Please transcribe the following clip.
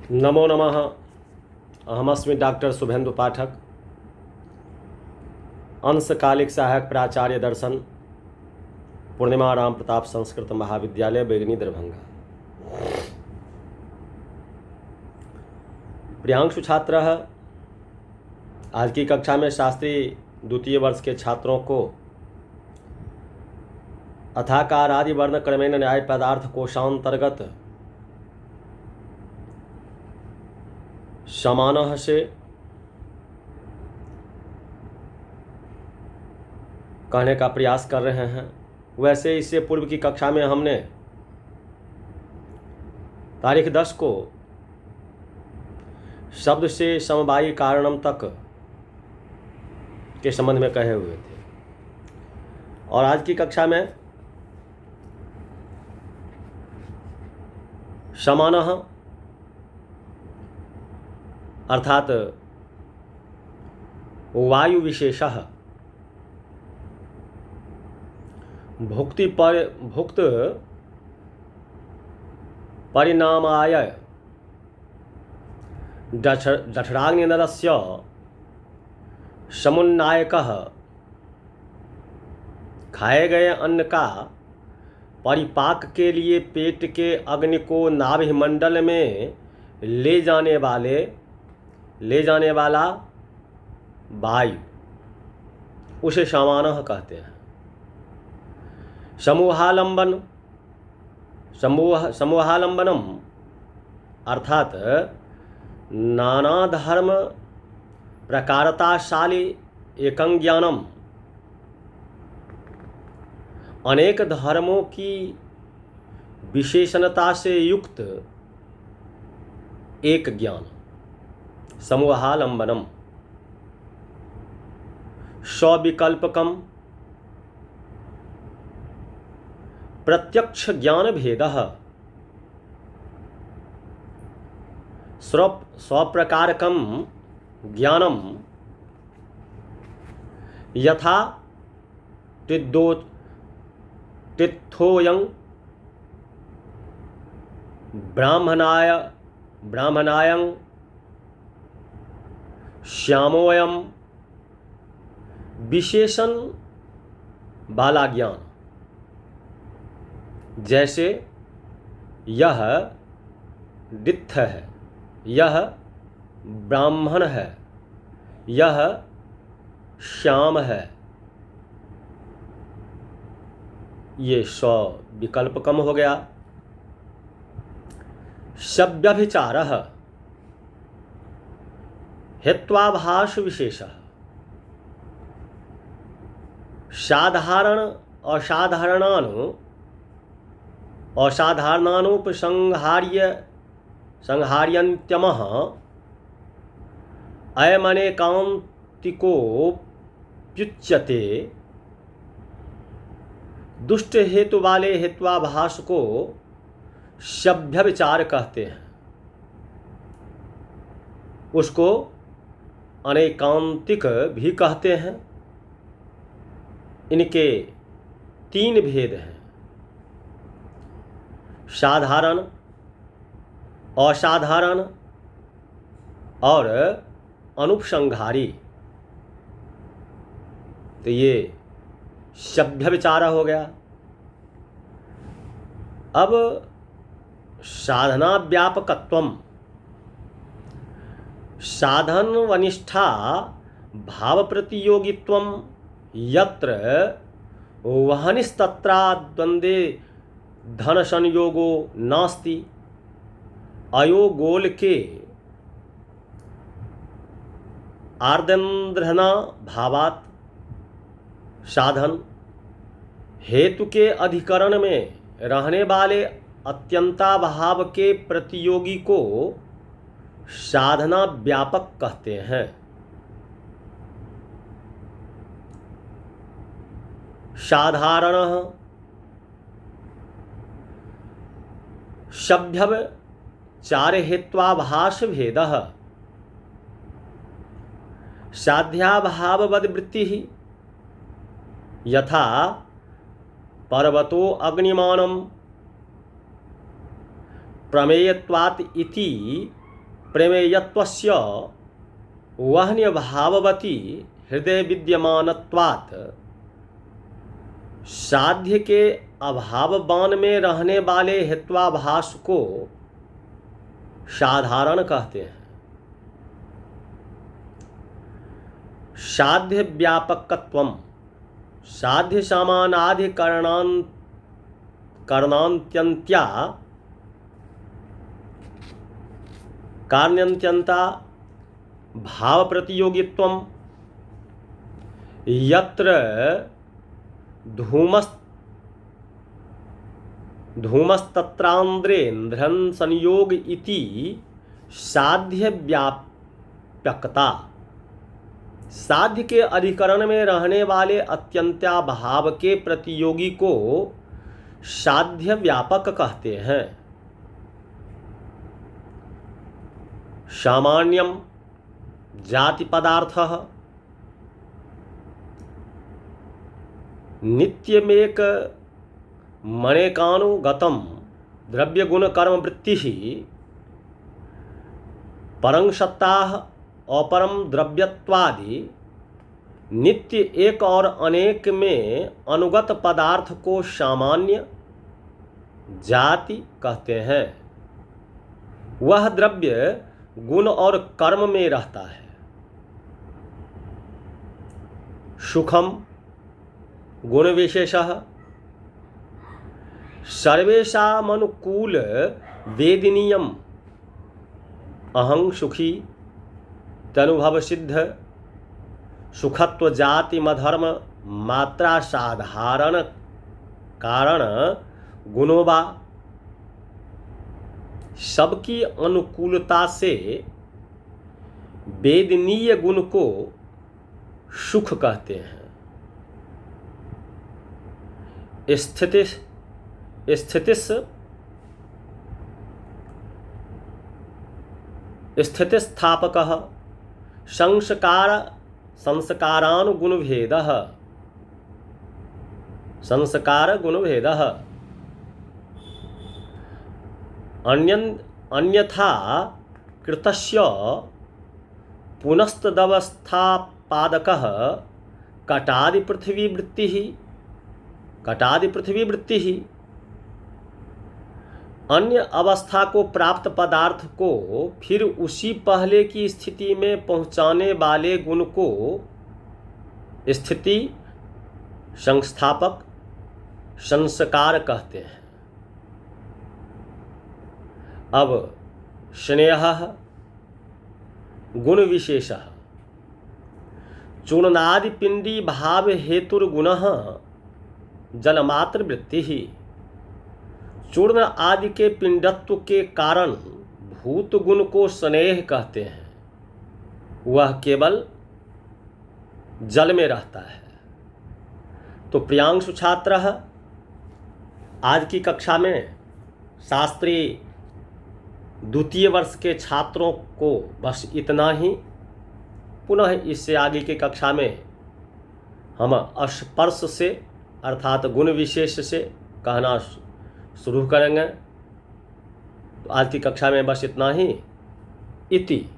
नमो नमः। अहमस्मि डॉक्टर शुभेन्दु पाठक, अंशकालिक सहायक प्राचार्य दर्शन, पूर्णिमा राम प्रताप संस्कृत महाविद्यालय बेगनी दरभंगा। प्रियांशु छात्र, आज की कक्षा में शास्त्री द्वितीय वर्ष के छात्रों को अथाकार आदि वर्ण क्रमेण न्याय पदार्थ कोशांतर्गत समानः से कहने का प्रयास कर रहे हैं। वैसे इससे पूर्व की कक्षा में हमने तारीख 10 को शब्द से समवायी कारणम तक के संबंध में कहे हुए थे, और आज की कक्षा में समानः अर्थात वायु विशेषः भुक्ति भुक्त परिणामाय जठराग्निनरस्य समुन्नायकः खाए गए अन्न का परिपाक के लिए पेट के अग्नि को नाभि मंडल में ले जाने वाला वायु, उसे समानः कहते हैं। समूहालंबनम अर्थात नाना धर्म प्रकारताशाली एकं ज्ञानम, अनेक धर्मों की विशेषणता से युक्त एक ज्ञान। समूहालंबनम सविकल्पकम प्रत्यक्ष ज्ञान भेदः स्वप्रकारकम ज्ञानम यथा तिथोयं ब्राह्मणायं श्यामोयम विशेषण वाला ज्ञान। जैसे यह दित्थ है, यह ब्राह्मण है, यह श्याम है, ये स्व विकल्पकम हो गया। शब्दाभिचारः हेत्वाभास विशेषः साधारण असाधारणानुपसंहार्यन्त्यमः अयमनेकांतिकोप्युच्यते। दुष्ट हेतु वाले हेत्वाभास को शब्दाभिचार कहते हैं। उसको अनेकांतिक भी कहते हैं। इनके 3 भेद हैं: साधारण, असाधारण और अनुपसंहारी। तो ये शब्दाभिचार हो गया। अब साधना व्यापकत्वम, साधन वनिष्ठा भाव प्रतियोगित्वम यत्र वहनिस्तत्रा द्वंद्वे धन संयोगो नास्ति। अयोगोल के आर्द्रना भावात साधन हेतु के अधिकरण में रहने वाले अत्यंताभाव के प्रतियोगी को साधना व्यापक कहते हैं। साधारण शब्दाभिचार हेत्वाभास भेदः साध्याभाववद वृत्ति यथा पर्वतो अग्निमानम प्रमेयत्वात् इति प्रमेयत्वस्य वह्न्यभाववती हृदय विद्यमानत्वात् साध्य के अभाववान में रहने वाले हेत्वाभास को साधारण कहते हैं। साध्य व्यापकत्वम साध्य समानाधिकरणान्त्यन्त्या कार्यान्त्यन्ता भाव प्रतियोगित्वम यत्र धूमस्तत्रांद्रेन्द्रन संयोग इति साध्य व्यापकता साध्य के अधिकरण में रहने वाले अत्यंत्या भाव के प्रतियोगी को साध्य व्यापक कहते हैं। सामान्यम जाति पदार्थः नित्यमेक मनेकानुगतम द्रव्य गुण कर्म वृत्ति परं सत्ताः अपरम द्रव्यत्वादि नित्य एक और अनेक में अनुगत पदार्थ को सामान्य जाति कहते हैं। वह द्रव्य गुण और कर्म में रहता है। सुखम गुण विशेषः सर्वेषामनुकूल वेदनीयम अहं सुखी तनुभव सिद्ध सुखत्व जाति मधर्म मात्रा साधारण कारण गुणोबा सबकी अनुकूलता से वेदनीय गुण को सुख कहते हैं। स्थितिस्थापकः संस्कारानुगुणभेदः अन्यथा कृतस्य पुनस्तदवस्थापादकः कटादि पृथ्वी वृत्ति अन्य अवस्था को प्राप्त पदार्थ को फिर उसी पहले की स्थिति में पहुंचाने वाले गुण को स्थिति संस्थापक संस्कार कहते हैं। अब स्नेहः गुण विशेषः चूर्णादि पिंडी भाव हेतुर्गुणः जलमात्र वृत्ति ही चूर्ण आदि के पिंडत्व के कारण भूत गुण को स्नेह कहते हैं। वह केवल जल में रहता है। तो प्रियांशु छात्र आज की कक्षा में शास्त्री द्वितीय वर्ष के छात्रों को बस इतना ही। पुनः इससे आगे की कक्षा में हम स्पर्श से अर्थात गुण विशेष से कहना शुरू करेंगे। तो आज की कक्षा में बस इतना ही। इति